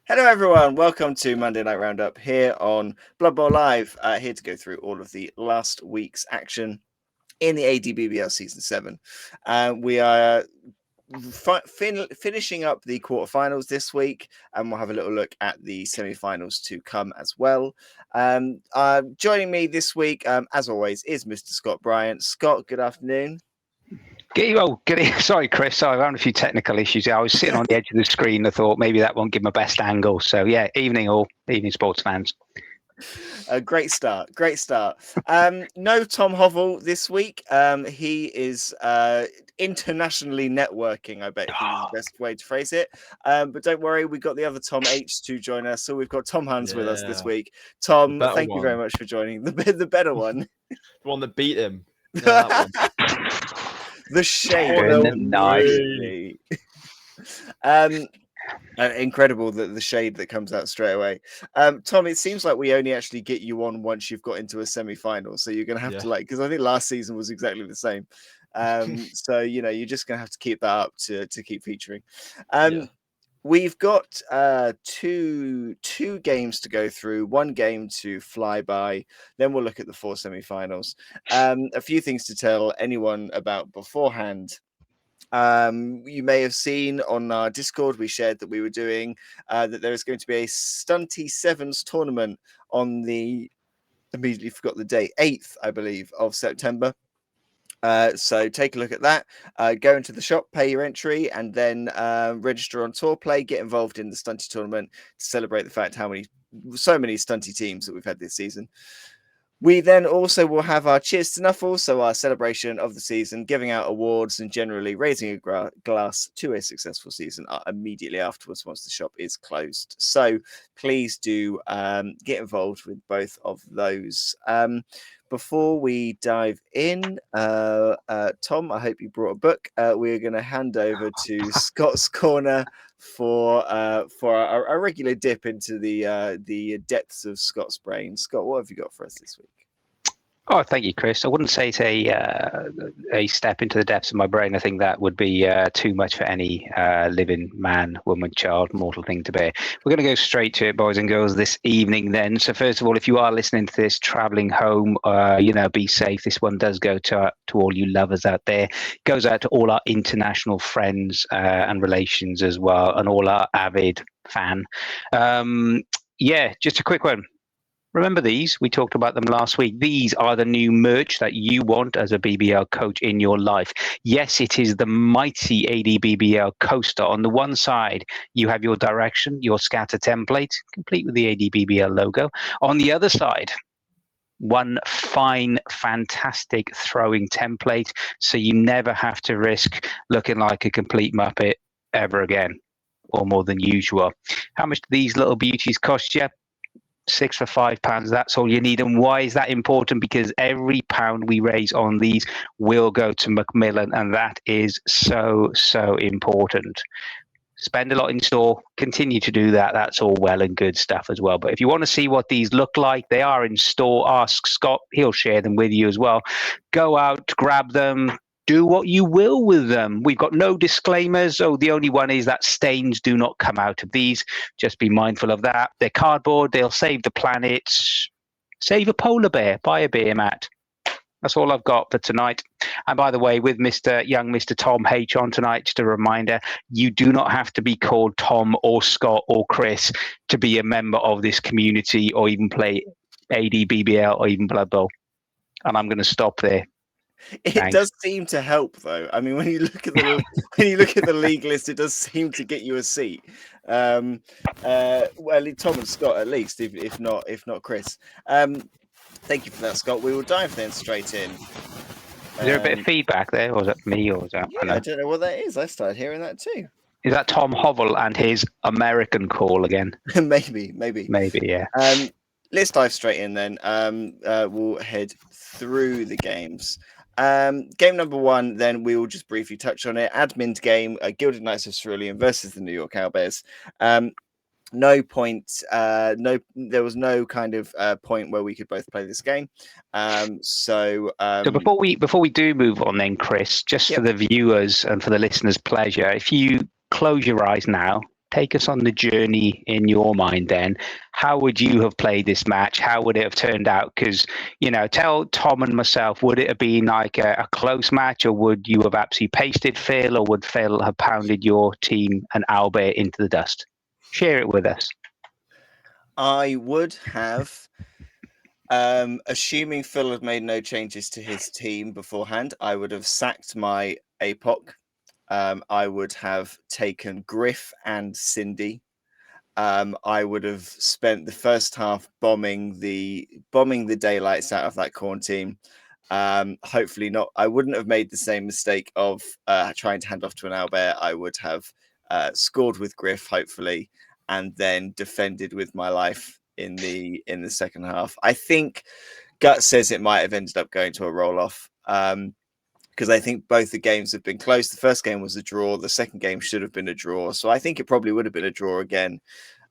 Hello, everyone. Welcome to Monday Night Roundup here on Blood Bowl Live. Here to go through all of the last week's action in the ADBBL Season 7. We are finishing up the quarterfinals this week, and we'll have a little look at the semi-finals to come as well. Joining me this week, as always, is Mr. Scott Bryant. Scott, good afternoon. Sorry, Chris. Sorry, I'm having a few technical issues. I was sitting on the edge of the screen. I thought maybe that won't give my best angle. So, yeah, evening sports fans. A great start. No Tom Hovell this week. He is internationally networking, I bet, is the best way to phrase it. But don't worry, we've got the other Tom H to join us. So we've got Tom Hans with us this week. Tom, thank you very much for joining. The better one. The one that beat him. Yeah, that one. The shade. Incredible the shade that comes out straight away. Tom, it seems like we only actually get you on once you've got into a semi-final, so you're gonna have to because I think last season was exactly the same. So you're just gonna have to keep that up to keep featuring. We've got two games to go through, one game to fly by, then we'll look at the 4 semi-finals. A few things to tell anyone about beforehand. You may have seen on our Discord, we shared that we were doing that there is going to be a Stunty Sevens tournament on the, immediately forgot the date, 8th, I believe, of September. So take a look at that. Go into the shop, pay your entry, and then register on Tour Play. Get involved in the Stunty tournament to celebrate the fact so many Stunty teams that we've had this season. We then also will have our Cheers to Nuffle, so our celebration of the season, giving out awards and generally raising a glass to a successful season immediately afterwards once the shop is closed. So please do get involved with both of those. Before we dive in, Tom, I hope you brought a book. We're going to hand over to Scott's Corner for our regular dip into the depths of Scott's brain. Scott, what have you got for us this week? Oh, thank you, Chris. I wouldn't say it's a step into the depths of my brain. I think that would be too much for any living man, woman, child, mortal thing to bear. We're going to go straight to it, boys and girls, this evening then. So first of all, if you are listening to this, traveling home, be safe. This one does go to all you lovers out there. It goes out to all our international friends and relations as well, and all our avid fan. Just a quick one. Remember these? We talked about them last week. These are the new merch that you want as a BBL coach in your life. Yes, it is the mighty ADBBL coaster. On the one side, you have your direction, your scatter template, complete with the ADBBL logo. On the other side, one fine, fantastic throwing template, so you never have to risk looking like a complete muppet ever again, or more than usual. How much do these little beauties cost you? 6 for £5. That's all you need. And why is that important? Because every pound we raise on these will go to Macmillan, and that is so important. Spend a lot in store, continue to do that. That's all well and good stuff as well. But if you want to see what these look like, they are in store. Ask Scott, he'll share them with you as well. Go out, grab them, do what you will with them. We've got no disclaimers. The only one is that stains do not come out of these. Just be mindful of that. They're cardboard. They'll save the planet. Save a polar bear. Buy a beer mat. That's all I've got for tonight. And by the way, with Mr. Tom H on tonight, just a reminder, you do not have to be called Tom or Scott or Chris to be a member of this community or even play ADBBL or even Blood Bowl. And I'm going to stop there. It does seem to help, though. I mean, when you look at the league list, it does seem to get you a seat. Well, Tom and Scott at least, if not Chris. Thank you for that, Scott. We will dive then straight in. Is there a bit of feedback there, or is that me, or is that? Yeah, I don't know what that is. I started hearing that too. Is that Tom Hovell and his American call again? Maybe, yeah. Let's dive straight in then. We'll head through the games. Game number 1, then we will just briefly touch on it. Admin game, Gilded Knights of Cerulean versus the New York Owlbears. No point. There was no kind of point where we could both play this game. So before we do move on, then Chris, just for the viewers and for the listeners' pleasure, if you close your eyes now take us on the journey in your mind then. How would you have played this match? How would it have turned out? Because, tell Tom and myself, would it have been like a close match, or would you have absolutely pasted Phil, or would Phil have pounded your team and Albert into the dust? Share it with us. I would have, assuming Phil had made no changes to his team beforehand, I would have sacked my APOC. I would have taken Griff and Cindy. I would have spent the first half bombing the daylights out of that Corn team. Hopefully not. I wouldn't have made the same mistake of trying to hand off to an Albert. I would have scored with Griff, hopefully, and then defended with my life in the second half. I think Gut says it might have ended up going to a roll off. Because I think both the games have been close. The first game was a draw. The second game should have been a draw. So I think it probably would have been a draw again.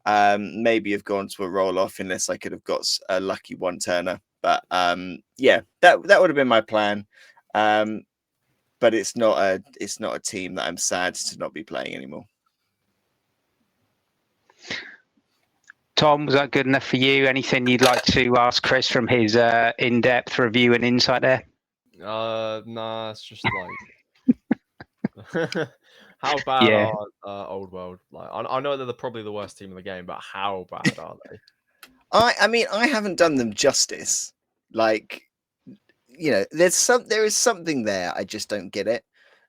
Maybe have gone to a roll off unless I could have got a lucky one turner. But yeah, that would have been my plan. But it's not a team that I'm sad to not be playing anymore. Tom, was that good enough for you? Anything you'd like to ask Chris from his in-depth review and insight there? Nah, it's just like how bad are Old World? Like, I know they're probably the worst team in the game, but how bad are they? I mean, I haven't done them justice. Like, there is something there. I just don't get it.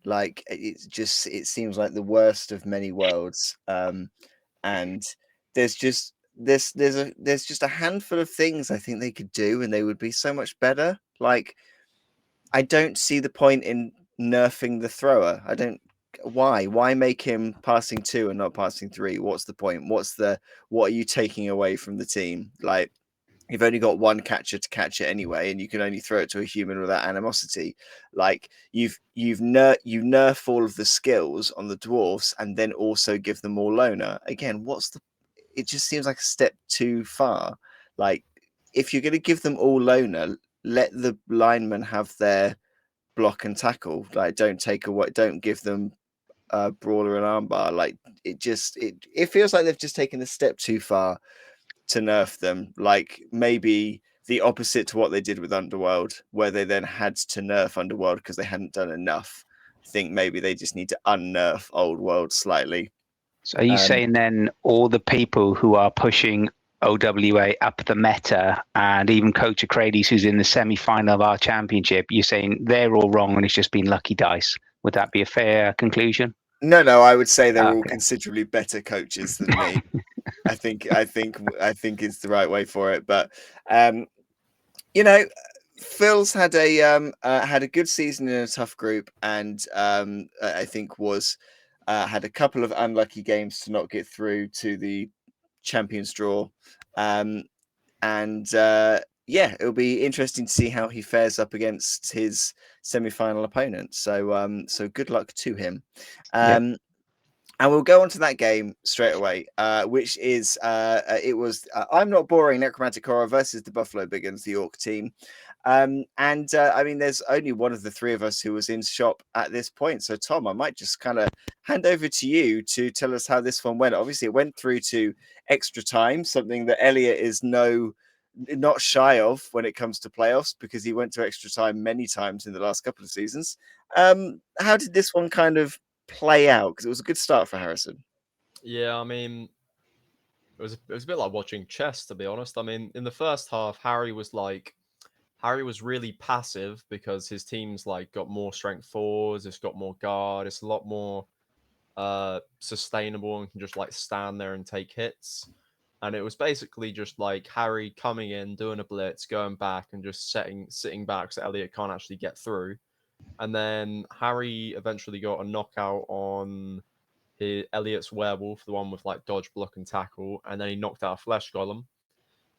Like, it seems like the worst of many worlds. And there's just a handful of things I think they could do, and they would be so much better. Like, I don't see the point in nerfing the thrower. I don't. Why make him passing 2 and not passing 3? What's the point? What are you taking away from the team? Like, you've only got one catcher to catch it anyway, and you can only throw it to a human without animosity. Like, you nerf all of the skills on the dwarfs and then also give them all loner. Again, it just seems like a step too far. Like, if you're going to give them all loner, let the linemen have their block and tackle. Like, don't give them brawler and armbar. Like, it feels like they've just taken a step too far to nerf them. Like, maybe the opposite to what they did with Underworld, where they then had to nerf Underworld because they hadn't done enough. I think maybe they just need to unnerf Old World slightly. So are you saying then all the people who are pushing OWA up the meta, and even Coach Acrades, who's in the semi-final of our championship, you're saying they're all wrong and it's just been lucky dice? Would that be a fair conclusion? No, I would say they're all considerably better coaches than me. I think it's the right way for it. But Phil's had a good season in a tough group, and I think had a couple of unlucky games to not get through to the Champions draw. It'll be interesting to see how he fares up against his semi-final opponent. So good luck to him. And we'll go on to that game straight away, which is it was I'm Not Boring Necromantic Horror versus the Buffalo Biggins, the Orc team. I mean, there's only one of the three of us who was in shop at this point. So, Tom, I might just kind of hand over to you to tell us how this one went. Obviously, it went through to extra time, something that Elliot is not shy of when it comes to playoffs, because he went to extra time many times in the last couple of seasons. How did this one kind of play out? Because it was a good start for Harrison. Yeah, I mean, it was a bit like watching chess, to be honest. I mean, in the first half, Harry was really passive because his team's like got more strength forwards, it's got more guard, it's a lot more sustainable and can just like stand there and take hits. And it was basically just like Harry coming in, doing a blitz, going back, and just sitting back so Elliot can't actually get through. And then Harry eventually got a knockout on Elliot's werewolf, the one with like dodge, block, and tackle, and then he knocked out a flesh golem.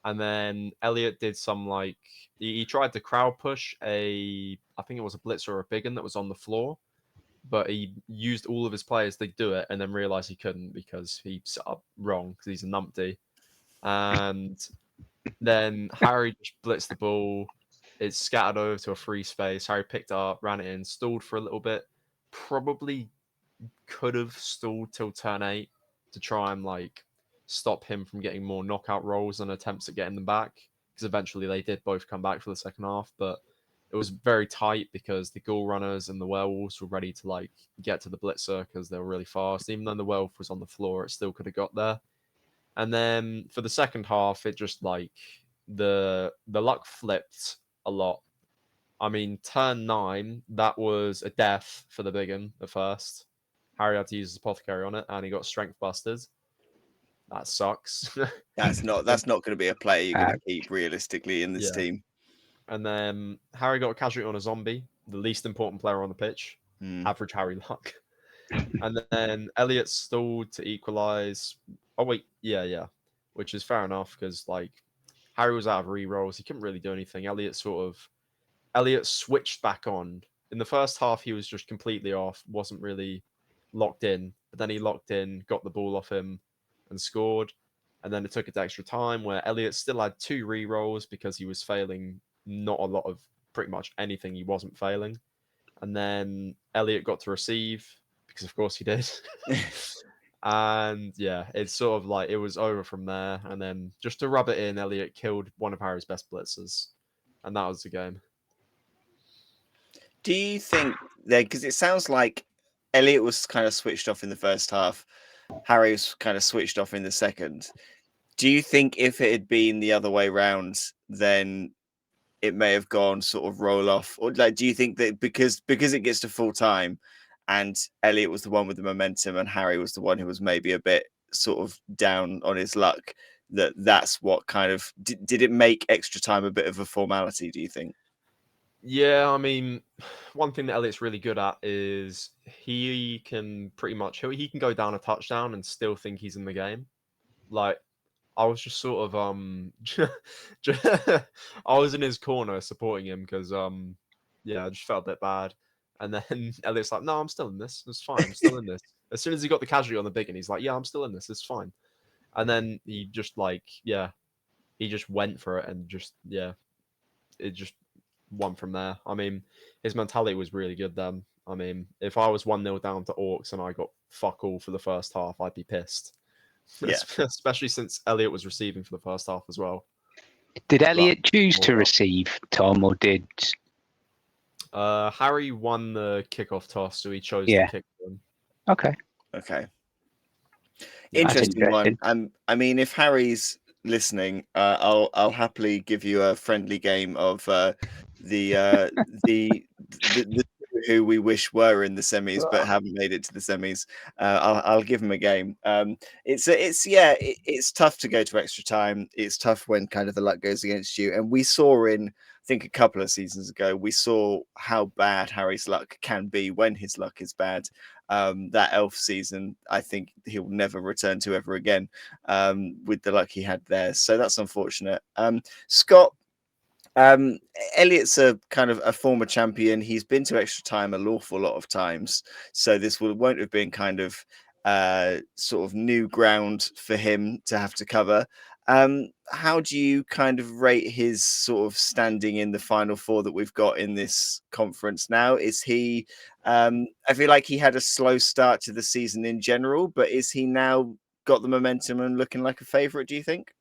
And then Elliot did some like he tried to crowd push I think it was a blitzer or a big one that was on the floor, but he used all of his players to do it, and then realized he couldn't because he set up wrong because he's a numpty. And then Harry just blitzed the ball. It scattered over to a free space. Harry picked it up, ran it in, stalled for a little bit. Probably could have stalled till turn 8 to try and like stop him from getting more knockout rolls and attempts at getting them back, because eventually they did both come back for the second half, but it was very tight because the ghoul runners and the werewolves were ready to like get to the blitzer because they were really fast. Even though the werewolf was on the floor, it still could have got there. And then for the second half, it just like the luck flipped a lot. I mean, turn 9, that was a death for the big one at first. Harry had to use his apothecary on it, and he got strength busted. That sucks. That's not going to be a player you're going to keep realistically in this Yeah. team. And then Harry got a casualty on a zombie, the least important player on the pitch. Average Harry luck. And then Elliot stalled to equalize. Oh wait, yeah, which is fair enough because like Harry was out of re-rolls. He couldn't really do anything. Elliot switched back on. In the first half, he was just completely off, wasn't really locked in. But then he locked in, got the ball off him, and scored. And then it took it to extra time where Elliot still had 2 re-rolls because he was failing not a lot of pretty much anything he wasn't failing. And then Elliot got to receive because of course he did. And yeah, it's sort of like it was over from there. And then just to rub it in, Elliot killed one of Harry's best blitzers. And that was the game. Do you think that, because it sounds like Elliot was kind of switched off in the first half, Harry was kind of switched off in the second. Do you think if it had been the other way round, then it may have gone sort of roll off? Or like, do you think that because it gets to full time and Elliot was the one with the momentum and Harry was the one who was maybe a bit sort of down on his luck, that's what kind of did it make extra time a bit of a formality, do you think? Yeah, I mean, one thing that Elliot's really good at is he can pretty much he can go down a touchdown and still think he's in the game. Like I was just sort of I was in his corner supporting him because yeah, I just felt a bit bad. And then Elliot's like, "No, I'm still in this. It's fine. I'm still in this." As soon as he got the casualty on the big one, he's like, "Yeah, I'm still in this. It's fine." And then he just like, yeah, he just went for it and just it just won from there. I mean, his mentality was really good then. I mean, if I was 1-0 down to Orcs and I got fuck all for the first half, I'd be pissed. Yeah. Especially since Elliot was receiving for the first half as well. Did Elliot choose to receive, Tom, or did Harry won the kickoff toss, so he chose to kick them. Okay. Interesting one. I mean, if Harry's listening, I'll happily give you a friendly game of the who we wish were in the semis but haven't made it to the semis. I'll give him a game. It's tough to go to extra time. It's tough when kind of the luck goes against you. And we saw I think a couple of seasons ago, we saw how bad Harry's luck can be when his luck is bad. That elf season, I think he'll never return to ever again with the luck he had there. So that's unfortunate. Scott, Elliot's a kind of a former champion. He's been to extra time an awful lot of times. So this won't have been kind of sort of new ground for him to have to cover. How do you kind of rate his sort of standing in the final 4 that we've got in this conference now? Is he, I feel like he had a slow start to the season in general, but is he now got the momentum and looking like a favourite, do you think?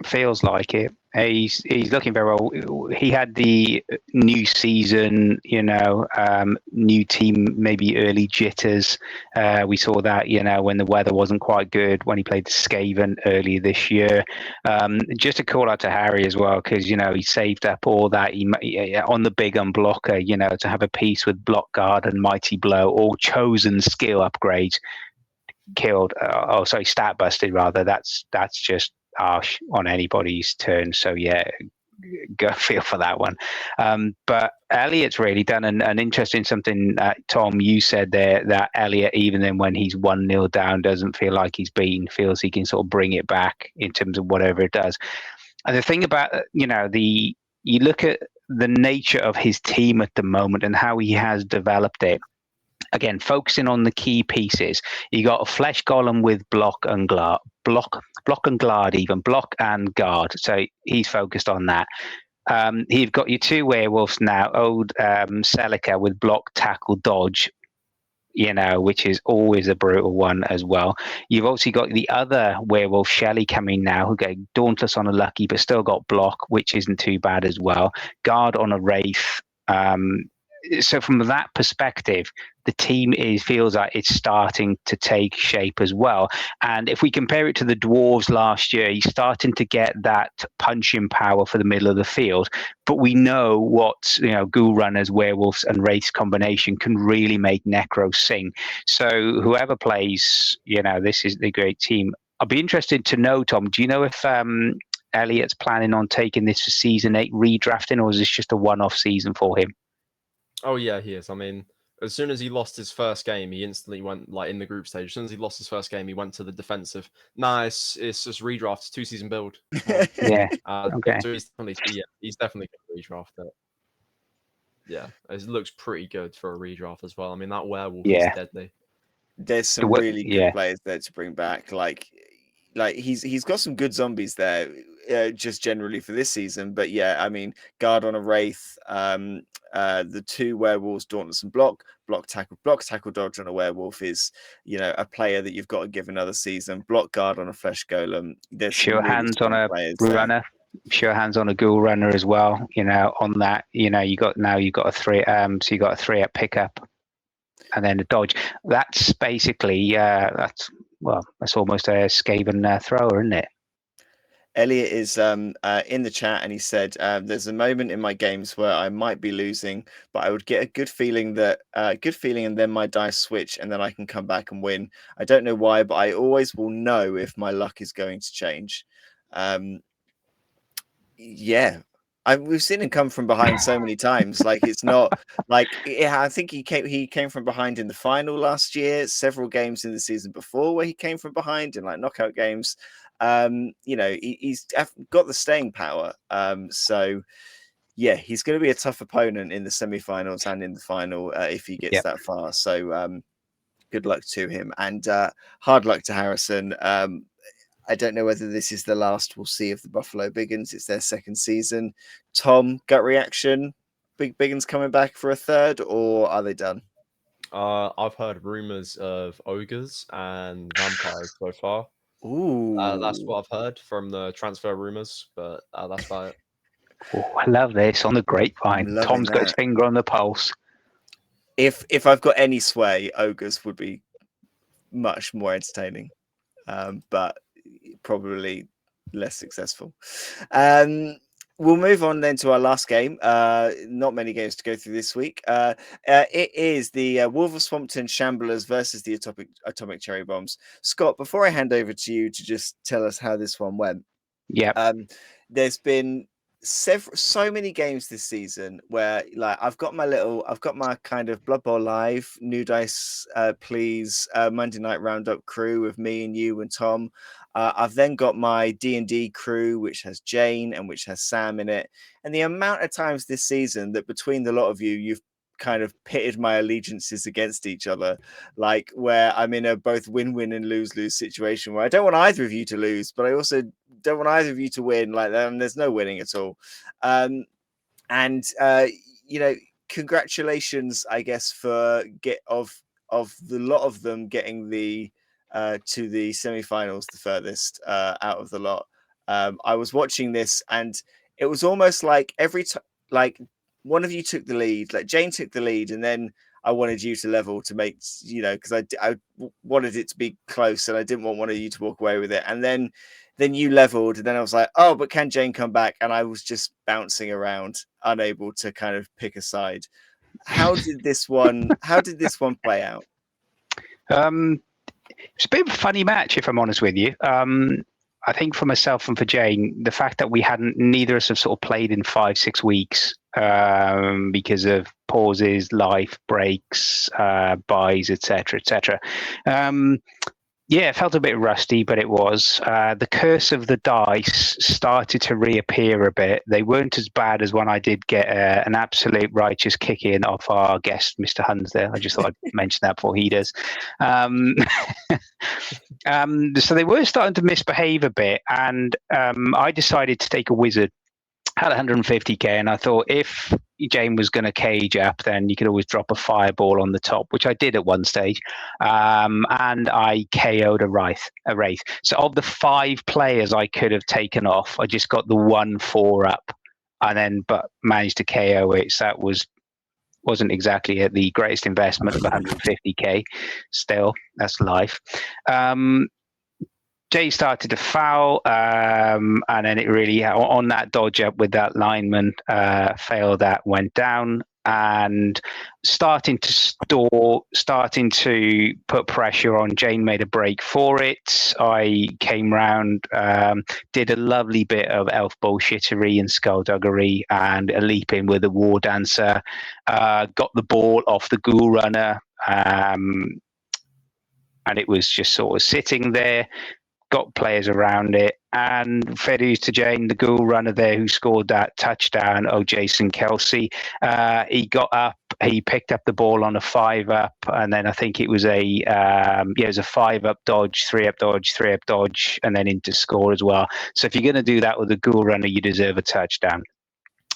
Feels like it. He's looking very well. He had the new season, new team, maybe early jitters. We saw that, when the weather wasn't quite good when he played Skaven earlier this year. Just a call out to Harry as well, because he saved up all that on the big unblocker. To have a piece with block guard and mighty blow, all chosen skill upgrades. Killed. Stat busted rather. That's just harsh on anybody's turn. So yeah, go feel for that one. But Elliot's really done an interesting something. Tom, you said there that Elliot, even then when he's 1-0 down, doesn't feel like he's beaten. Feels he can sort of bring it back in terms of whatever it does. And the thing about you look at the nature of his team at the moment and how he has developed it. Again, focusing on the key pieces. You got a flesh golem with block and guard, and guard. So he's focused on that. You've got your 2 werewolves now, old Celica with block, tackle, dodge. which is always a brutal one as well. You've also got the other werewolf, Shelley, coming now, who got Dauntless on a Lucky, but still got Block, which isn't too bad as well. Guard on a Wraith. So from that perspective, the team feels like it's starting to take shape as well. And if we compare it to the Dwarves last year, he's starting to get that punching power for the middle of the field. But we know what Ghoul Runners, Werewolves, and Wraiths combination can really make Necro sing. So whoever plays, this is the great team. I'll be interested to know, Tom. Do you know if Elliot's planning on taking this for season 8 redrafting, or is this just a one-off season for him? Oh yeah, he is. I mean, as soon as he lost his first game, he instantly went in the group stage. As soon as he lost his first game, he went to the defensive. Nice, it's just redraft, 2-season build. Yeah. Okay. So he's definitely going to redraft it. Yeah, it looks pretty good for a redraft as well. I mean, that werewolf is deadly. There's some really good players there to bring back. Like he's got some good zombies there, just generally for this season. But yeah, I mean, Guard on a Wraith, the 2 werewolves, Dauntless and Block tackle dodge on a werewolf is a player that you've got to give another season. Block Guard on a Flesh Golem. There's sure hands on a runner. Sure hands on a Ghoul Runner as well. On that, you've got a 3. So you got a 3 at pickup, and then a dodge. That's basically that's almost a Skaven thrower, isn't it? Elliot is in the chat, and he said, "There's a moment in my games where I might be losing, but I would get a good feeling, and then my dice switch, and then I can come back and win. I don't know why, but I always will know if my luck is going to change." Yeah, we've seen him come from behind so many times. Like, it's not like I think he came from behind in the final last year. Several games in the season before where he came from behind in knockout games. He's got the staying power. So yeah, he's going to be a tough opponent in the semi-finals and in the final if he gets that far. So good luck to him, and hard luck to Harrison. I don't know whether this is the last we'll see of the Buffalo Biggins. It's their second season. Tom, gut reaction? Big Biggins coming back for a third, or are they done? I've heard rumors of ogres and vampires so far. Ooh, that's what I've heard from the transfer rumors, but that's about it. Oh, I love this on the grapevine. Tom's got his finger on the pulse. If I've got any sway, ogres would be much more entertaining, but probably less successful. We'll move on then to our last game. Not many games to go through this week. It is the Wolf of Swampton Shamblers versus the Atomic Cherry Bombs. Scott, before I hand over to you to just tell us how this one went. Yeah. There's been so many games this season where I've got my kind of Blood Bowl Live, New Dice Please Monday Night Roundup crew with me and you and Tom. I've then got my D&D crew, which has Jane and which has Sam in it. And the amount of times this season that between the lot of you've kind of pitted my allegiances against each other, like where I'm in a both win-win and lose-lose situation where I don't want either of you to lose, but I also don't want either of you to win. There's no winning at all. Congratulations, I guess, for of the lot of them getting the to the semi-finals, the furthest out of the lot. I was watching this, and it was almost like every time, one of you took the lead, like Jane took the lead, and then I wanted you to level to make, because I wanted it to be close, and I didn't want one of you to walk away with it. And then you leveled, and then I was like, oh, but can Jane come back? And I was just bouncing around, unable to kind of pick a side. How did this one play out? It's a bit of a funny match, if I'm honest with you. I think for myself and for Jane, the fact that neither of us have sort of played in 5-6 weeks because of pauses, life breaks, buys, etc., etc. Yeah, it felt a bit rusty, but it was. The curse of the dice started to reappear a bit. They weren't as bad as when I did get an absolute righteous kick in off our guest, Mr. Huns there. I just thought I'd mention that before he does. So they were starting to misbehave a bit, and I decided to take a wizard. had 150k, and I thought if Jane was going to cage up, then you could always drop a fireball on the top, which I did at one stage, and I KO'd a wraith. So of the 5 players I could have taken off, I just got the 1 4-up, and then but managed to KO it. So that wasn't exactly the greatest investment of 150k. Still, that's life. Jay started to foul, and then it really, on that dodge up with that lineman, failed that, went down, and starting to put pressure on. Jane made a break for it. I came round, did a lovely bit of elf bullshittery and skullduggery and a leap in with a war dancer, got the ball off the ghoul runner, and it was just sort of sitting there. Got players around it, and fair dues to Jane, the ghoul runner there who scored that touchdown. Oh, Jason Kelsey. He got up, he picked up the ball on a 5-up, and then I think it was it was a 5-up dodge, 3-up dodge, 3-up dodge, and then into score as well. So if you're going to do that with a ghoul runner, you deserve a touchdown.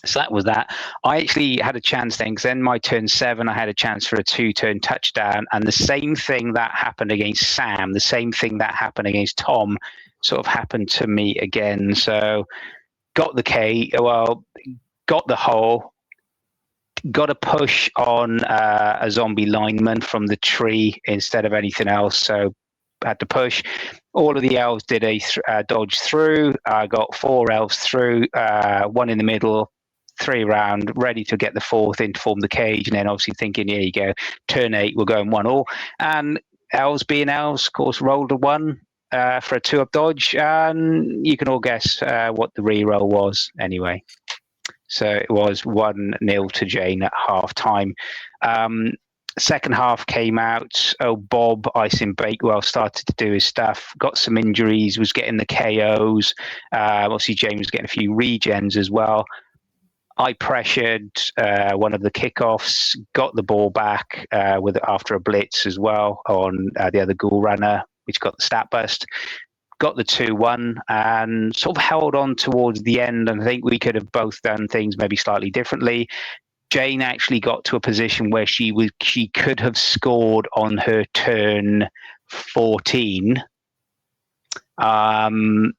So that was that. I actually had a chance then, because then my turn 7, I had a chance for a 2-turn touchdown. And the same thing that happened against Sam, the same thing that happened against Tom, sort of happened to me again. So got the got the hole, got a push on a zombie lineman from the tree instead of anything else. So had to push. All of the elves did a dodge through. I got 4 elves through, 1 in the middle, 3 round, ready to get the 4th in to form the cage, and then obviously thinking, here you go, turn 8, we're going 1-1. And elves being elves, of course, rolled a 1 for a 2-up dodge, and you can all guess what the reroll was anyway. So it was 1-0 to Jane at half time. Second half came out. Oh, Bob Icing Bakewell started to do his stuff, got some injuries, was getting the KOs. Obviously, James was getting a few regens as well. I pressured one of the kickoffs, got the ball back after a blitz as well on the other ghoul runner, which got the stat burst. Got the 2-1 and sort of held on towards the end. And I think we could have both done things maybe slightly differently. Jane actually got to a position where she could have scored on her turn 14. So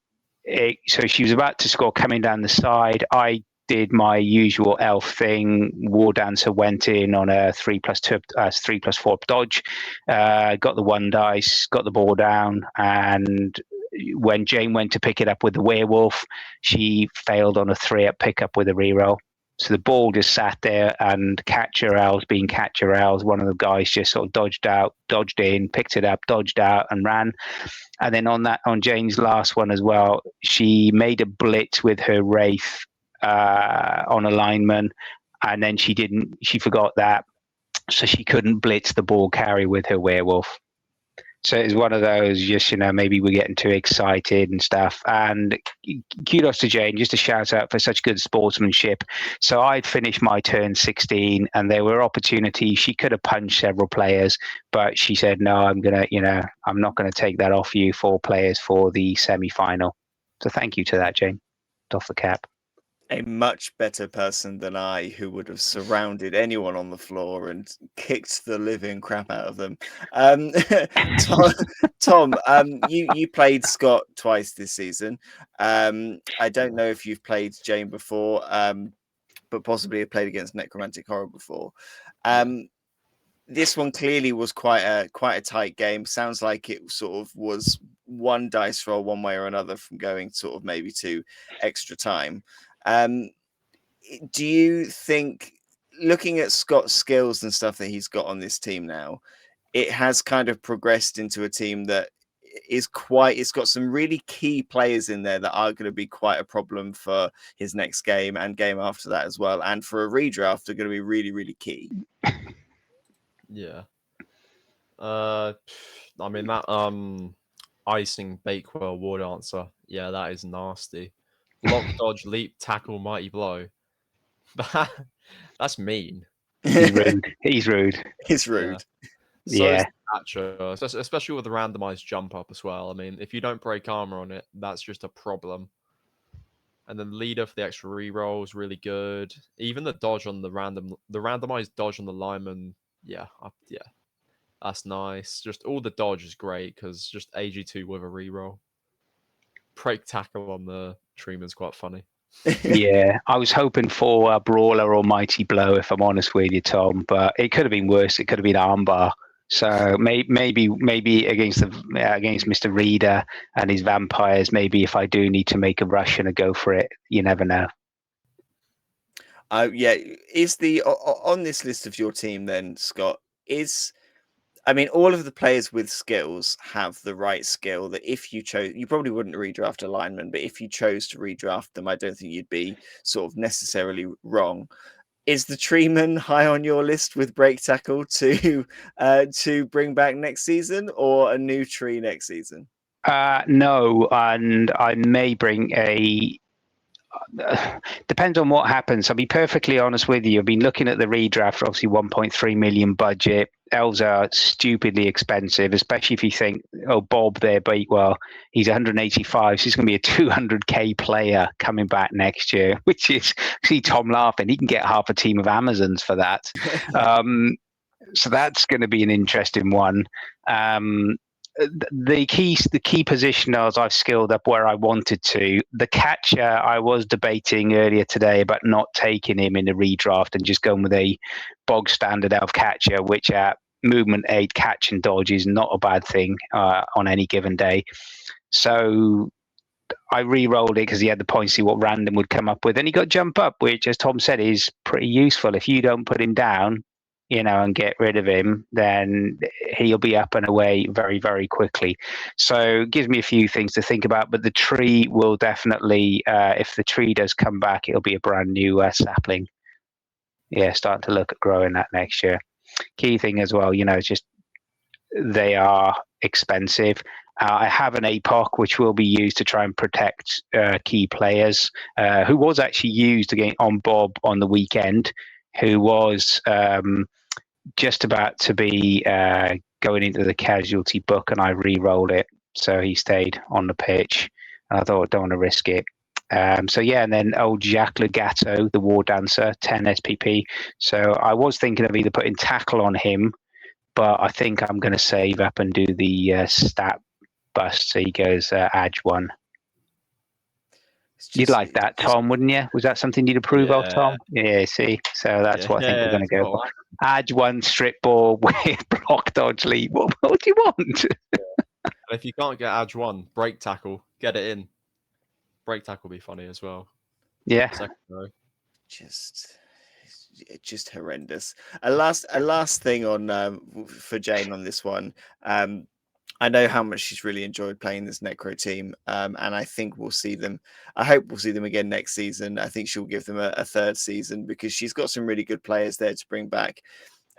she was about to score coming down the side. I did my usual elf thing. War Dancer went in on a 3+4 dodge. Got the 1 dice, got the ball down, and when Jane went to pick it up with the werewolf, she failed on a 3-up pickup with a reroll. So the ball just sat there, and catcher elves being catcher elves, one of the guys just sort of dodged out, dodged in, picked it up, dodged out, and ran. And then on Jane's last one as well, she made a blitz with her wraith on a lineman, and then she forgot that, so she couldn't blitz the ball carry with her werewolf. So it's one of those, just, maybe we're getting too excited and stuff. And kudos to Jane, just a shout out for such good sportsmanship. So I'd finished my turn 16, and there were opportunities. She could have punched several players, but she said, no, I'm not going to take that off you, 4 players for the semi-final. So thank you to that, Jane. Off the cap. A much better person than I, who would have surrounded anyone on the floor and kicked the living crap out of them. Tom, you played Scott twice this season. I don't know if you've played Jane before, but possibly have played against Necromantic Horror before. This one clearly was quite a tight game. Sounds like it sort of was 1 dice roll one way or another from going sort of maybe to extra time. Do you think, looking at Scott's skills and stuff that he's got on this team now, it has kind of progressed into a team that it's got some really key players in there that are going to be quite a problem for his next game and game after that as well, and for a redraft are going to be really, really key. Yeah. I mean, that Icing Bakewell War Dancer, yeah, that is nasty. Block, dodge, leap, tackle, mighty blow. That's mean. He's rude. He's rude. He's rude. Yeah. So especially with the randomized jump up as well. I mean, if you don't break armor on it, that's just a problem. And then leader for the extra reroll is really good. Even the dodge on the randomized dodge on the lineman, yeah, that's nice. Just all the dodge is great because just AG2 with a reroll. Break tackle on the Treeman's quite funny. Yeah, I was hoping for a brawler or mighty blow, if I'm honest with you, Tom. But it could have been worse. It could have been armbar. So maybe against Mr. Reader and his vampires, maybe if I do need to make a rush and a go for it, you never know. Yeah, is the on this list of your team then, Scott? I mean, all of the players with skills have the right skill that if you chose, you probably wouldn't redraft a lineman, but if you chose to redraft them, I don't think you'd be sort of necessarily wrong. Is the Treeman high on your list with break tackle to bring back next season, or a new tree next season? No, and I may bring depends on what happens. I'll be perfectly honest with you. I've been looking at the redraft for obviously 1.3 million budget. Elves are stupidly expensive, especially if you think, oh, Bob there, well, he's 185, so he's going to be a 200k player coming back next year, which is, see Tom laughing, he can get half a team of Amazons for that. So that's going to be an interesting one. The key positioners I've skilled up where I wanted to. The catcher, I was debating earlier today about not taking him in the redraft and just going with a bog standard elf catcher, which at movement 8 catch and dodge is not a bad thing on any given day. So I re-rolled it because he had the points to see what random would come up with, and he got jump up, which, as Tom said, is pretty useful. If you don't put him down, and get rid of him, then he'll be up and away very, very quickly. So it gives me a few things to think about, but the tree will definitely, if the tree does come back, it'll be a brand new sapling. Yeah, starting to look at growing that next year. Key thing as well, is just they are expensive. I have an APOC which will be used to try and protect key players, who was actually used again on Bob on the weekend, who was just about to be going into the casualty book, and I re-rolled it, so he stayed on the pitch. And I thought, I don't want to risk it. So yeah, and then old Jacques Legato, the war dancer, 10 SPP. So I was thinking of either putting tackle on him, but I think I'm going to save up and do the stat bust. So he goes Adge 1. You'd like that, Tom, wouldn't you? Was that something you'd approve of, Tom? Yeah, see? So that's what I think we're going to go for. Adge 1, strip ball with block dodge lead. What do you want? And if you can't get Adge 1, break tackle, get it in. Break tackle will be funny as well. Yeah. Just horrendous. A last thing on for Jane on this one. I know how much she's really enjoyed playing this Necro team, and I think we'll see them. I hope we'll see them again next season. I think she'll give them a third season because she's got some really good players there to bring back,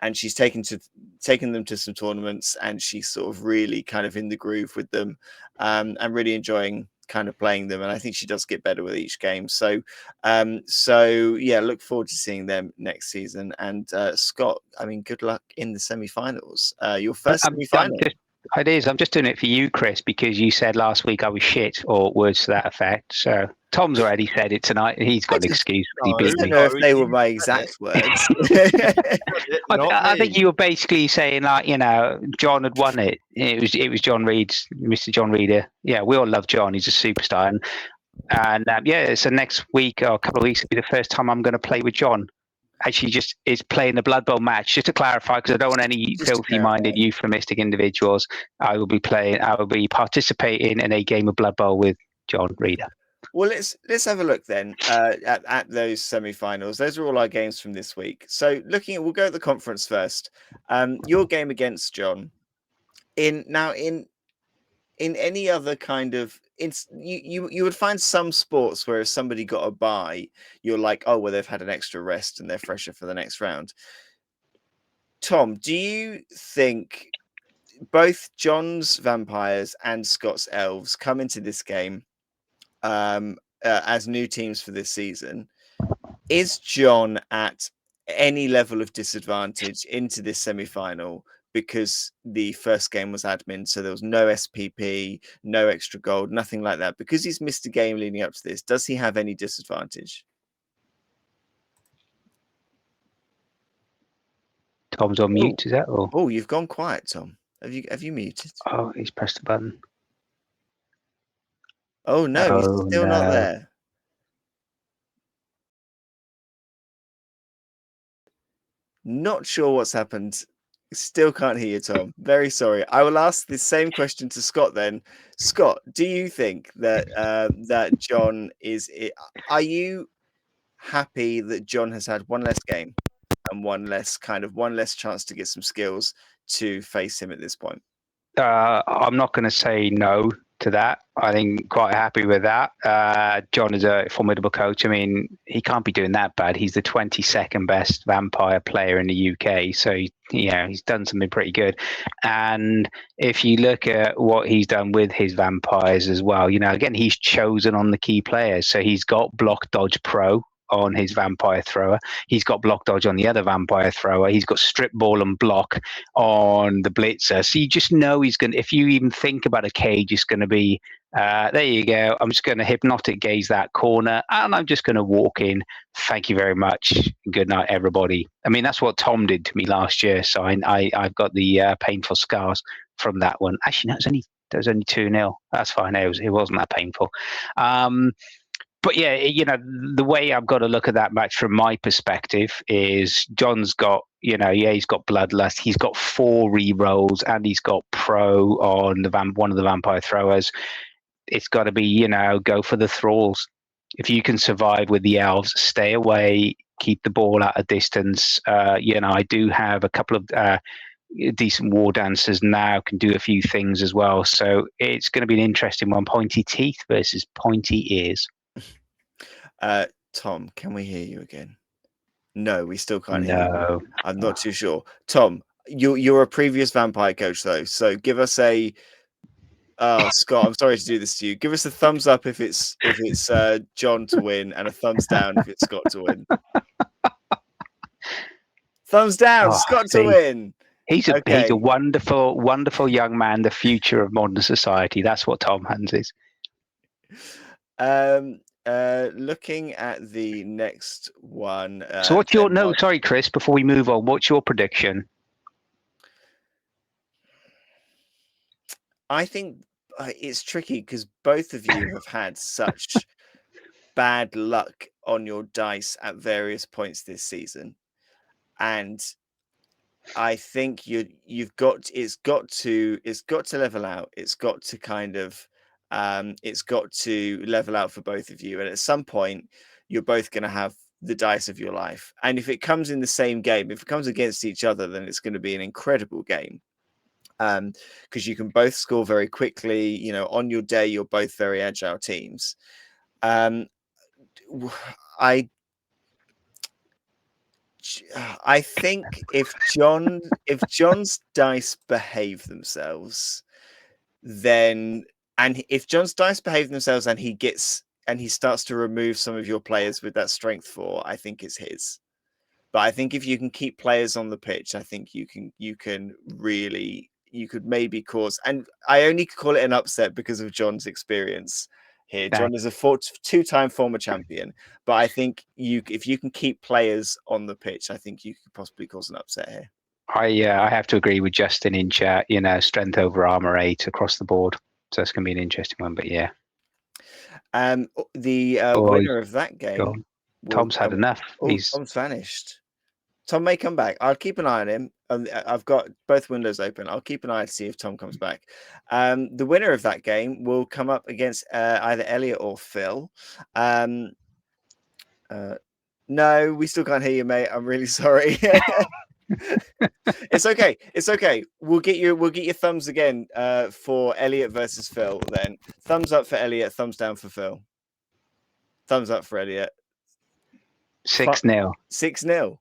and she's taken them to some tournaments, and she's sort of really kind of in the groove with them. I'm really enjoying kind of playing them, and I think she does get better with each game. So yeah, look forward to seeing them next season. And Scott, I mean, good luck in the semi-finals. Your first semi-final. It is. I'm just doing it for you, Chris, because you said last week I was shit, or words to that effect. So Tom's already said it tonight. He's got an excuse. I don't know if they were my exact words. I think you were basically saying, like, John had won it. It was John Reed's, Mr. John Reeder. Yeah, we all love John. He's a superstar. And yeah, so next week or a couple of weeks will be the first time I'm going to play with John. Actually, just is playing the Blood Bowl match. Just to clarify, because I don't want any filthy-minded, euphemistic individuals. I will be participating in a game of Blood Bowl with John Reeder. Well, let's have a look then at those semi-finals. Those are all our games from this week. So we'll go at the conference first. Your game against John. In any other kind of you would find some sports where if somebody got a bye, you're like, oh well, they've had an extra rest and they're fresher for the next round. Tom, do you think both John's vampires and Scott's elves come into this game as new teams for this season? Is John at any level of disadvantage into this semi-final because the first game was admin, so there was no SPP, no extra gold, nothing like that. Because he's missed a game leading up to this, does he have any disadvantage? Tom's on mute, is that all? Oh, you've gone quiet, Tom. Have you muted? Oh, he's pressed the button. Oh no, he's still not there. Not sure what's happened. Still can't hear you, Tom. Very sorry. I will ask the same question to Scott then. Scott, do you think that that John is? Are you happy that John has had one less game and one less chance to get some skills to face him at this point? I'm not going to say no to that. I think quite happy with that. John is a formidable coach. I mean, he can't be doing that bad. He's the 22nd best vampire player in the UK. So, he's done something pretty good. And if you look at what he's done with his vampires as well, again, he's chosen on the key players. So he's got Block Dodge Pro on his vampire thrower. He's got block dodge on the other vampire thrower. He's got strip ball and block on the blitzer. So you just know he's going to, if you even think about a cage, it's going to be, there you go. I'm just going to hypnotic gaze that corner and I'm just going to walk in. Thank you very much. Good night, everybody. I mean, that's what Tom did to me last year. So I've got the painful scars from that one. Actually, no, it was only 2-0. That's fine. It wasn't that painful. But yeah, the way I've got to look at that match from my perspective is John's got, he's got Bloodlust, he's got 4 re-rolls, and he's got Pro on one of the vampire throwers. It's got to be, go for the thralls. If you can survive with the elves, stay away, keep the ball at a distance. I do have a couple of decent war dancers now, can do a few things as well. So it's going to be an interesting one. Pointy teeth versus pointy ears. Tom, can we hear you again? No, we still can't hear you. I'm not too sure. Tom, you're a previous vampire coach though, so give us a Scott, I'm sorry to do this to you. Give us a thumbs up if it's John to win and a thumbs down if it's Scott to win. Thumbs down, Scott to win. He's a wonderful, wonderful young man, the future of modern society. That's what Tom Hans is. Looking at the next one. So what's your sorry, Chris, before we move on, what's your prediction? I think it's tricky because both of you have had such bad luck on your dice at various points this season. And I think it's got to level out. It's got to kind of it's got to level out for both of you. And at some point, you're both going to have the dice of your life. And if it comes in the same game, if it comes against each other, then it's going to be an incredible game. Because you can both score very quickly. On your day, you're both very agile teams. I think if John's dice behave themselves, then if John's dice behave themselves and he starts to remove some of your players with that strength 4, I think it's his. But I think if you can keep players on the pitch, I think you could maybe cause, and I only call it an upset because of John's experience here. John is a 2-time former champion, but I think if you can keep players on the pitch, I think you could possibly cause an upset here. I have to agree with Justin in chat. Strength over armor 8 across the board, so it's going to be an interesting one. But yeah, the winner of that game, Tom's had enough. Tom's vanished. Tom may come back. I'll keep an eye on him. I've got both windows open. I'll keep an eye to see if Tom comes back. The winner of that game will come up against either Elliot or Phil. No, we still can't hear you, mate. I'm really sorry. It's okay. It's okay. We'll get your thumbs again for Elliot versus Phil. Then thumbs up for Elliot. Thumbs down for Phil. Thumbs up for Elliot. 6-0. 6-0.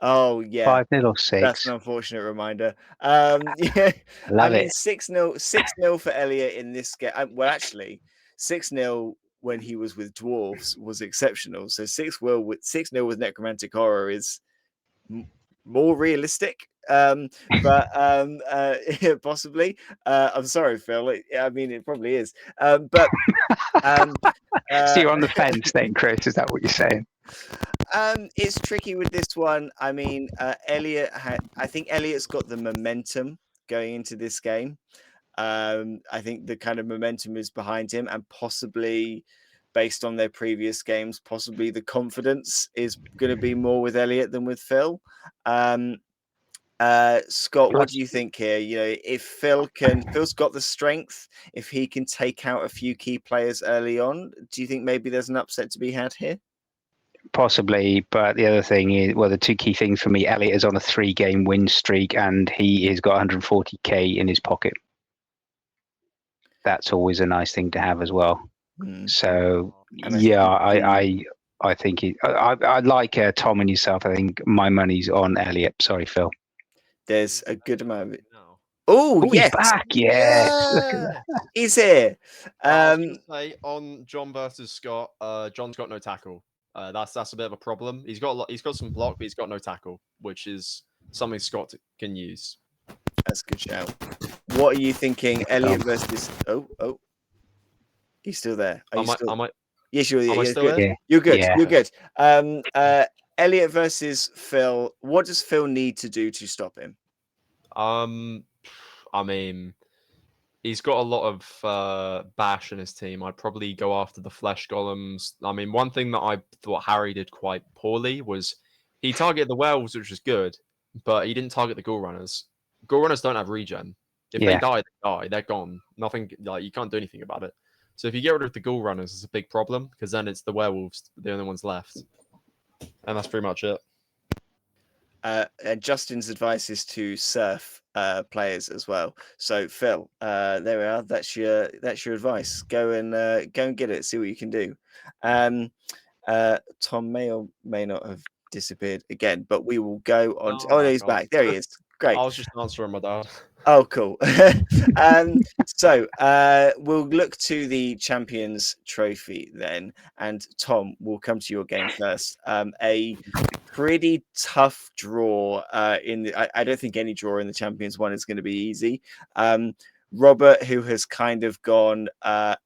Oh yeah, 5-0 or 6. That's an unfortunate reminder. Yeah, Love it. 6-0 for Elliot in this game. Well, actually, 6-0 when he was with dwarves was exceptional. So 6-0 with Necromantic Horror is more realistic. Possibly. I'm sorry, Phil. I mean, it probably is. But so you're on the fence then, Chris? Is that what you're saying? It's tricky with this one. I mean, Elliot I think Elliot's got the momentum going into this game. I think the kind of momentum is behind him, and possibly based on their previous games, possibly the confidence is going to be more with Elliot than with Phil. Scott, what do you think here? You know, if Phil's got the strength, if he can take out a few key players early on, do you think maybe there's an upset to be had here? Possibly, but the other thing is, well, the two key things for me, Elliot is on a 3-game win streak and he has got 140k in his pocket. That's always a nice thing to have as well. So yeah, I think I like Tom and yourself. I think my money's on Elliot. Sorry, Phil. There's a good amount of it. Oh, yes. He's back. Yes. Yeah. He's here. I was going to say on John versus Scott, John's got no tackle. That's a bit of a problem. He's got some block, but he's got no tackle, which is something Scott can use. That's a good shout. What are you thinking, Elliot versus? Oh, he's still there. Yes, you're good. Yeah. You're good. Yeah. You're good. Elliot versus Phil. What does Phil need to do to stop him? I mean, he's got a lot of bash in his team. I'd probably go after the flesh golems. I mean, one thing that I thought Harry did quite poorly was he targeted the werewolves, which was good, but he didn't target the ghoul runners. Ghoul runners don't have regen. If they die, they die. They're gone. Nothing, like, you can't do anything about it. So if you get rid of the ghoul runners, it's a big problem because then it's the werewolves, the only ones left. And that's pretty much it. Justin's advice is to surf players as well. So Phil, there we are. That's your advice. Go and get it. See what you can do. Tom may or may not have disappeared again, but we will go on. No, he's back. There he is. Great. I was just answering my dad. Oh, cool. So we'll look to the Champions Trophy then, and Tom, we'll come to your game first. A pretty tough draw I don't think any draw in the Champions one is going to be easy. Robert, who has kind of gone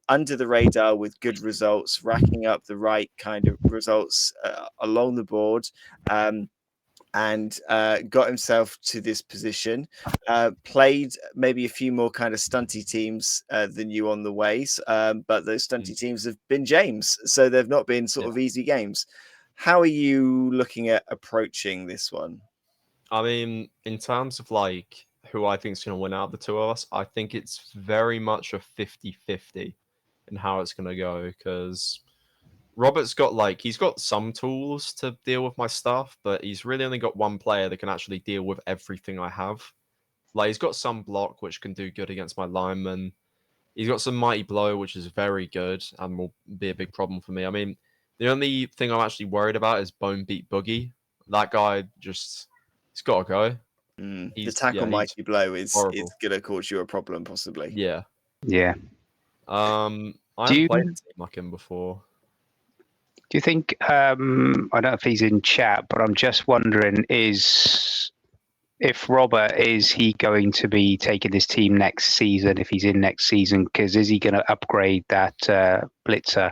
under the radar with good results, racking up the right kind of results along the board. And got himself to this position, played maybe a few more kind of stunty teams than you on the ways, but those stunty teams have been James, so they've not been sort of easy games. How are you looking at approaching this one? I mean, in terms of like who I think is going to win out of the two of us, I think it's very much a 50-50 in how it's going to go, because Robert's got he's got some tools to deal with my stuff, but he's really only got one player that can actually deal with everything I have. Like, he's got some block, which can do good against my linemen. He's got some mighty blow, which is very good and will be a big problem for me. I mean, the only thing I'm actually worried about is Bone Beat Boogie. That guy he's got to go. The tackle mighty blow is going to cause you a problem, possibly. Yeah. Yeah. I haven't played a team like him before. Do you think, I don't know if he's in chat, but I'm just wondering, if Robert, is he going to be taking this team next season, if he's in next season? Because is he going to upgrade that blitzer,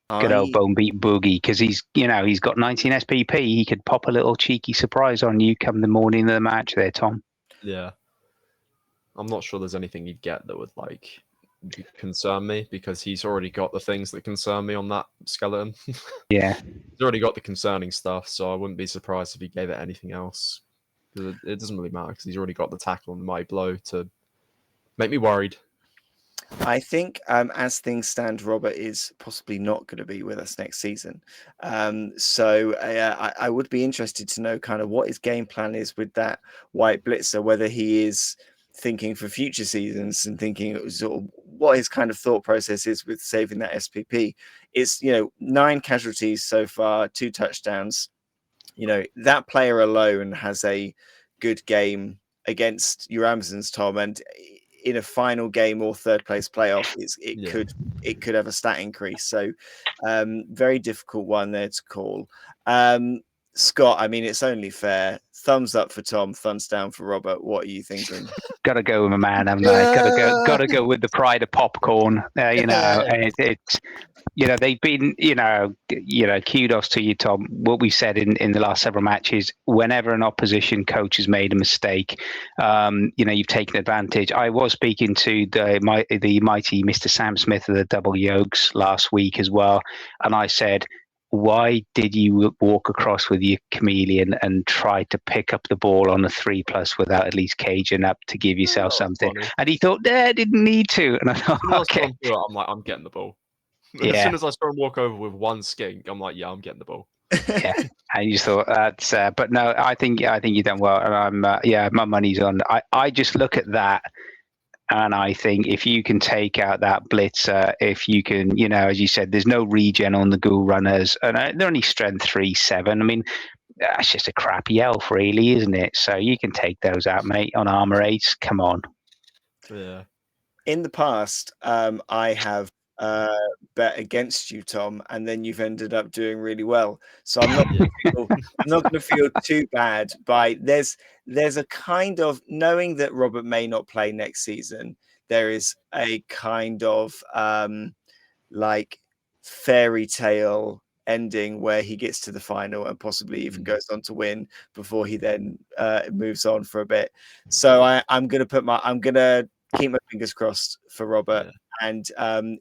good old Bone Beat Boogie? Because he's got 19 SPP. He could pop a little cheeky surprise on you come the morning of the match there, Tom. Yeah. I'm not sure there's anything he'd get that would, concern me, because he's already got the things that concern me on that skeleton. Yeah. He's already got the concerning stuff, so I wouldn't be surprised if he gave it anything else. Because it doesn't really matter, because he's already got the tackle and the mighty blow to make me worried. I think as things stand, Robert is possibly not going to be with us next season. So I would be interested to know kind of what his game plan is with that white blitzer, whether he is thinking for future seasons and thinking sort of what his kind of thought process is with saving that SPP. It's 9 casualties so far, 2 touchdowns. That player alone has a good game against your Amazons, Tom, and in a final game or third place playoff, it could have a stat increase. So very difficult one there to call. Scott, I mean, it's only fair. Thumbs up for Tom, thumbs down for Robert. What are you thinking? Got to go with my man, haven't I? Got to go with the pride of popcorn. And it's they've been kudos to you, Tom. What we said in the last several matches, whenever an opposition coach has made a mistake, you've taken advantage. I was speaking to the mighty Mr. Sam Smith of the Double Yokes last week as well, and I said, why did you walk across with your chameleon and try to pick up the ball on a 3+ without at least caging up to give yourself something? Funny. And he thought, I didn't need to. And I thought, okay. I'm like, I'm getting the ball. Yeah. As soon as I saw him walk over with one skink, I'm like, yeah, I'm getting the ball. Yeah, and you just thought that's. But no, I think you've done well, and I'm. My money's on. I just look at that. And I think if you can take out that blitzer, if you can, as you said, there's no regen on the ghoul runners, and they're only strength 3-7. I mean, that's just a crappy elf, really, isn't it? So you can take those out, mate, on armor 8s. Come on. Yeah. In the past, I have bet against you, Tom, and then you've ended up doing really well. So I'm not going to feel too bad. There's a kind of knowing that Robert may not play next season. There is a kind of like fairy tale ending where he gets to the final and possibly even goes on to win before he then moves on for a bit. So I'm going to keep my fingers crossed for Robert. Yeah. And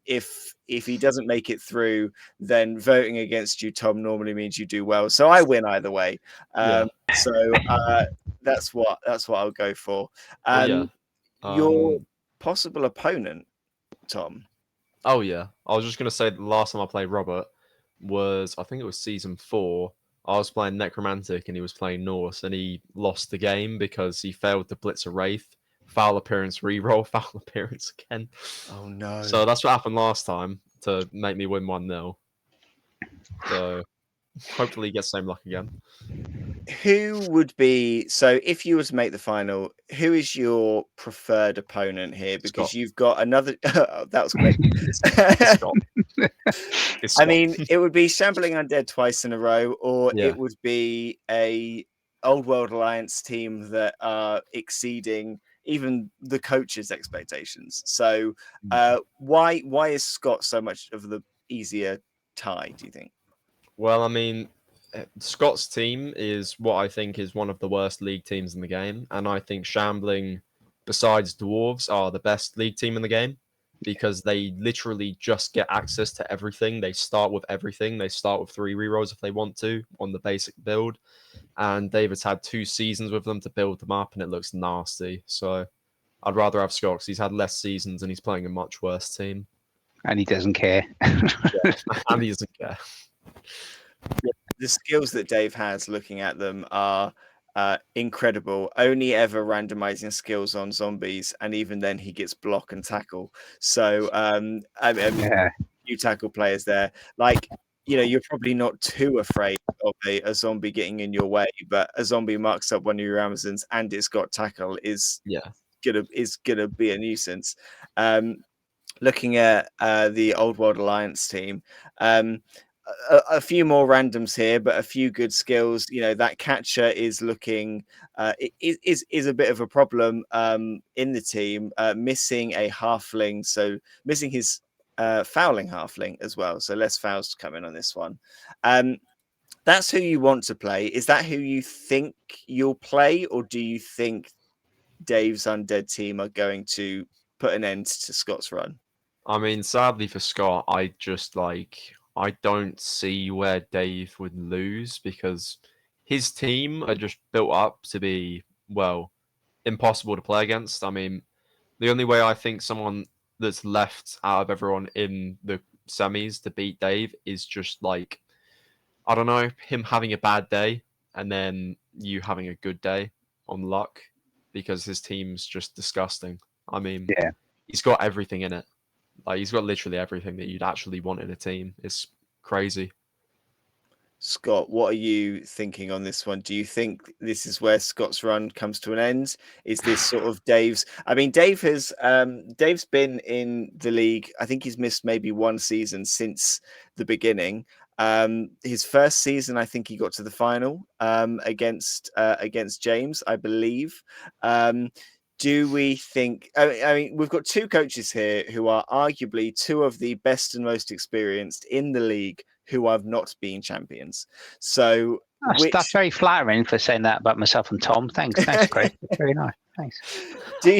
if he doesn't make it through, then voting against you, Tom, normally means you do well. So I win either way. So that's what I'll go for. Your possible opponent, Tom. Oh yeah, I was just gonna say the last time I played Robert was, I think it was season 4. I was playing Necromantic and he was playing Norse, and he lost the game because he failed to blitz a Wraith. Foul appearance, reroll, foul appearance again. Oh no! So that's what happened last time to make me win 1-0. So hopefully he gets the same luck again. Who would be, so if you were to make the final, who is your preferred opponent here? Because Scott. You've got another. That was great. I mean, it would be Shambling Undead twice in a row, or it would be a Old World Alliance team that are exceeding even the coach's expectations. So why is Scott so much of the easier tie, do you think? Well, I mean, Scott's team is what I think is one of the worst league teams in the game, and I think Shambling, besides Dwarves, are the best league team in the game because they literally just get access to everything. They start with everything. They start with 3 rerolls if they want to on the basic build, and David's had 2 seasons with them to build them up, and it looks nasty. So I'd rather have Scott because he's had less seasons and he's playing a much worse team. And he doesn't care. And he doesn't care. The skills that Dave has looking at them are incredible. Only ever randomizing skills on zombies, and even then he gets block and tackle. So few tackle players there. Like, you're probably not too afraid of a zombie getting in your way, but a zombie marks up one of your Amazons and it's got tackle is gonna be a nuisance. Looking at the Old World Alliance team, a few more randoms here, but a few good skills. That catcher is looking is a bit of a problem in the team, missing a halfling, so missing his fouling halfling as well. So less fouls to come in on this one. That's who you want to play. Is that who you think you'll play, or do you think Dave's undead team are going to put an end to Scott's run? I mean, sadly for Scott, I don't see where Dave would lose because his team are just built up to be, well, impossible to play against. I mean, the only way I think someone that's left out of everyone in the semis to beat Dave is just like, I don't know, him having a bad day and then you having a good day on luck because his team's just disgusting. I mean, he's got everything in it. Like, he's got literally everything that you'd actually want in a team. It's crazy. Scott, what are you thinking on this one? Do you think this is where Scott's run comes to an end? Is this sort of Dave's? I mean, Dave's been in the league. I think he's missed maybe one season since the beginning. His first season, I think he got to the final against James, I believe. Do we think? I mean, we've got two coaches here who are arguably two of the best and most experienced in the league who have not been champions. So, that's very flattering for saying that about myself and Tom. Thanks, Craig. That's very nice. Thanks. Do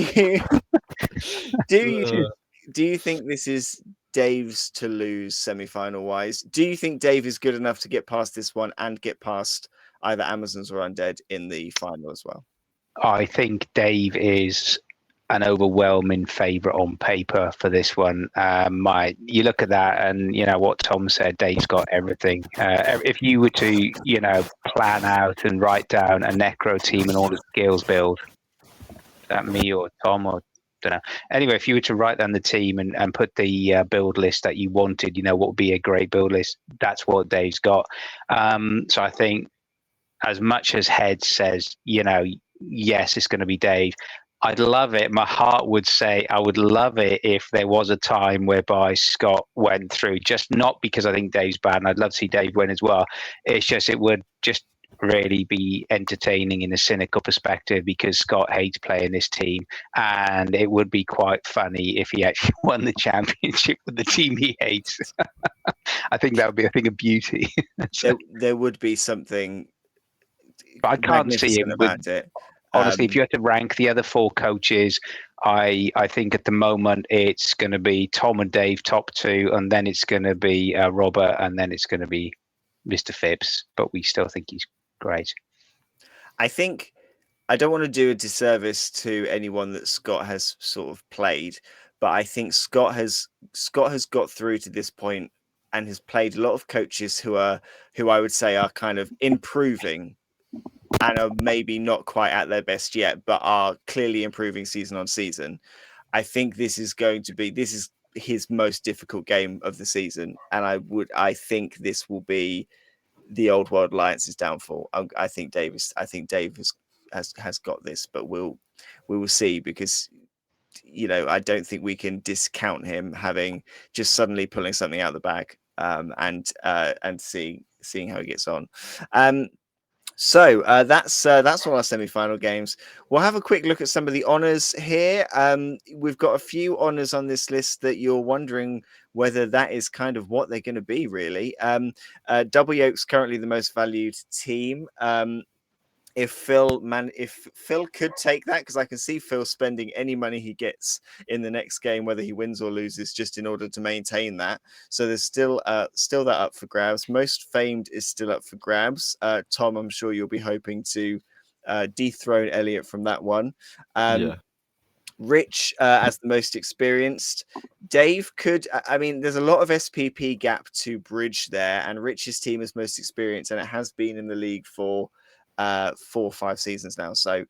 you think this is Dave's to lose semi-final wise? Do you think Dave is good enough to get past this one and get past either Amazons or Undead in the final as well? I think Dave is an overwhelming favourite on paper for this one. You look at that, and you know what Tom said. Dave's got everything. If you were to, plan out and write down a necro team and all the skills build, that me or Tom or don't know. Anyway, if you were to write down the team and put the build list that you wanted, what would be a great build list? That's what Dave's got. So I think, as much as Head says, yes, it's going to be Dave. I'd love it. My heart would say I would love it if there was a time whereby Scott went through, just not because I think Dave's bad, and I'd love to see Dave win as well. It's just, it would just really be entertaining in a cynical perspective because Scott hates playing this team, and it would be quite funny if he actually won the championship with the team he hates. I think that would be a thing of beauty. There would be something. But I can't see it about it. Honestly, if you had to rank the other four coaches, I think at the moment it's going to be Tom and Dave top two, and then it's going to be Robert, and then it's going to be Mr. Phibbs. But we still think he's great. I think I don't want to do a disservice to anyone that Scott has sort of played, but I think Scott has got through to this point and has played a lot of coaches who I would say are kind of improving and are maybe not quite at their best yet, but are clearly improving season on season. I think this is his most difficult game of the season, and I think this will be the Old World Alliance's downfall. I think Dave has got this, but we will see, because I don't think we can discount him having just suddenly pulling something out of the bag and seeing how he gets on. So that's all our semi-final games. We'll have a quick look at some of the honors here. We've got a few honors on this list that you're wondering whether that is kind of what they're going to be, really. Double Yoke's currently the most valued team. If Phil could take that, because I can see Phil spending any money he gets in the next game, whether he wins or loses, just in order to maintain that. So there's still that up for grabs. Most Famed is still up for grabs. Tom, I'm sure you'll be hoping to dethrone Elliot from that one. Yeah. Rich as the most experienced. Dave could, I mean, there's a lot of SPP gap to bridge there, and Rich's team is most experienced, and it has been in the league for 4 or 5 seasons now, so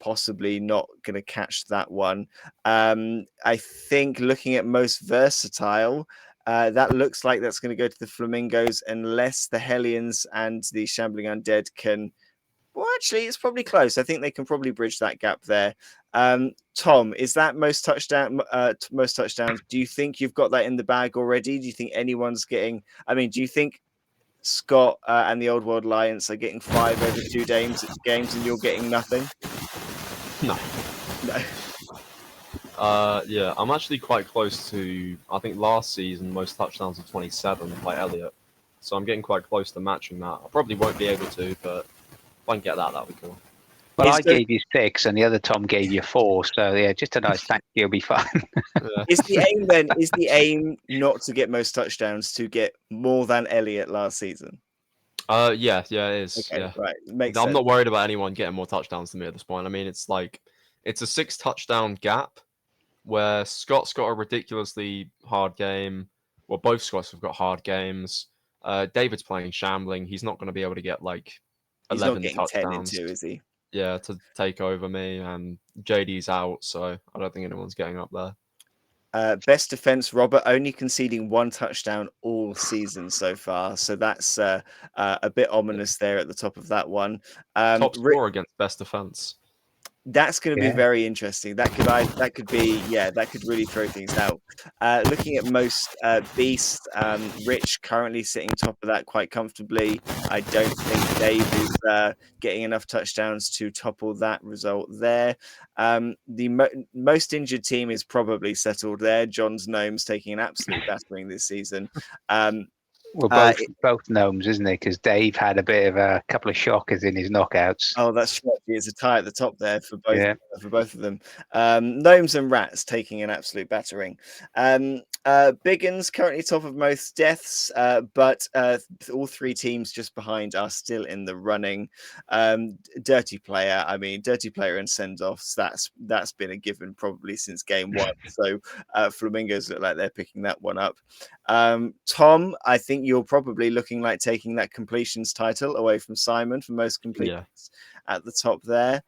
possibly not going to catch that one. I think looking at most versatile, that looks like that's going to go to the Flamingos, unless the Hellions and the Shambling Undead can. Well, actually, it's probably close. I think they can probably bridge that gap there. Tom, is that most touchdowns? Do you think you've got that in the bag already? Do you think anyone's getting? I mean, do you think Scott and the Old World Alliance are getting 5 over 2 games, and you're getting nothing? No. Yeah, I'm actually quite close to, I think last season, most touchdowns of 27 by Elliot. So I'm getting quite close to matching that. I probably won't be able to, but if I can get that, that'd be cool. Well, I gave you 6, and the other Tom gave you 4. So yeah, just a nice thank you. You'll be fine. Yeah. Is the aim not to get most touchdowns, to get more than Elliot last season? Yeah, it is. Okay, yeah. right. Makes I'm sense. not worried about anyone getting more touchdowns than me at this point. I mean, it's a 6 touchdown gap where Scott's got a ridiculously hard game. Well, both Scotts have got hard games. David's playing Shambling. He's not going to be able to get 11 He's not getting 10 in 2, is he? Yeah, to take over me, and JD's out, so I don't think anyone's getting up there. Best defense, Robert, only conceding 1 touchdown all season so far, so that's a bit ominous there at the top of that one. Top score against best defense. That's going to be very interesting. That could really throw things out. Looking at most beasts, Rich currently sitting top of that quite comfortably. I don't think Dave is getting enough touchdowns to topple that result there. The most injured team is probably settled there. John's Gnomes taking an absolute battering this season. Well, both gnomes, isn't it? Because Dave had a bit of a couple of shockers in his knockouts. Oh, that's true. It's a tie at the top there for both of them. Gnomes and rats taking an absolute battering. Biggins currently top of most deaths, but all three teams just behind are still in the running. Dirty player and send-offs. That's been a given probably since game one. So Flamingos look like they're picking that one up. Tom, I think you're probably looking like taking that completions title away from Simon for most completions at the top there.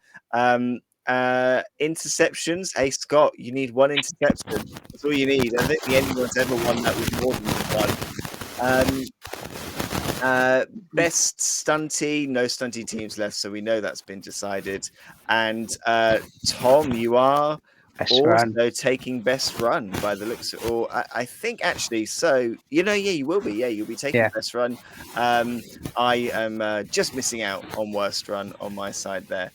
Interceptions. Hey, Scott, you need one interception. That's all you need. I don't think anyone's ever won that with more than one. Best stunty, no stunty teams left, so we know that's been decided. And Tom, you are also taking best run by the looks of, or I think actually, so you will be, you'll be taking best run. I am just missing out on worst run on my side there.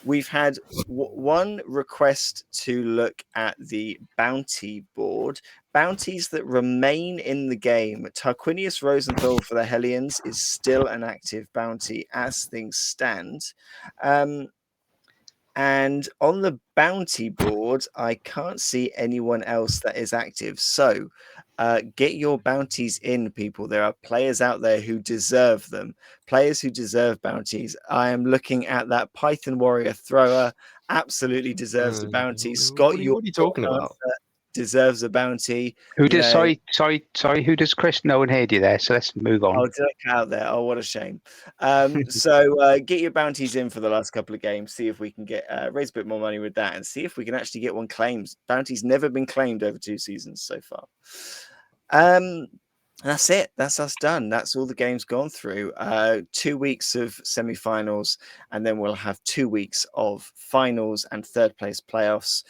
We've had one request to look at the bounty board. Bounties that remain in the game. Tarquinius Rosenthal for the Hellions is still an active bounty as things stand. And on the bounty board, I can't see anyone else that is active. So get your bounties in, people. There are players out there who deserve them. Players who deserve bounties. I am looking at that Python Warrior thrower. Absolutely deserves a bounty. Scott, what are you talking about? Deserves a bounty. Who does? Sorry. Who does Chris? No one heard you there. So let's move on. Oh, did I cut out there? Oh, what a shame. So get your bounties in for the last couple of games. See if we can get raise a bit more money with that, and see if we can actually get one claimed. Bounty's never been claimed over 2 seasons so far. That's it. That's us done. That's all the games gone through. 2 weeks of semi-finals, and then we'll have 2 weeks of finals and third place playoffs,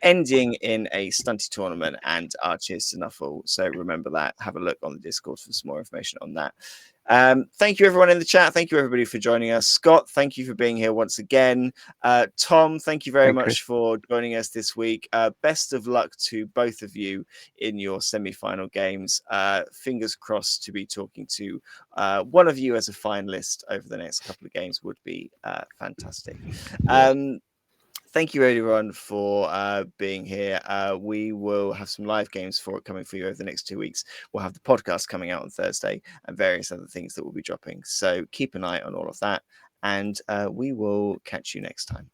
ending in a stunty tournament and our cheers to Nuffle. So remember that. Have a look on the Discord for some more information on that. Thank you everyone in the chat. Thank you everybody for joining us. Scott, thank you for being here once again. Tom, thank you very much for joining us this week. Best of luck to both of you in your semi-final games. Fingers crossed to be talking to one of you as a finalist over the next couple of games would be fantastic. Thank you, everyone, for being here. We will have some live games coming for you over the next 2 weeks. We'll have the podcast coming out on Thursday and various other things that will be dropping. So keep an eye on all of that, and we will catch you next time.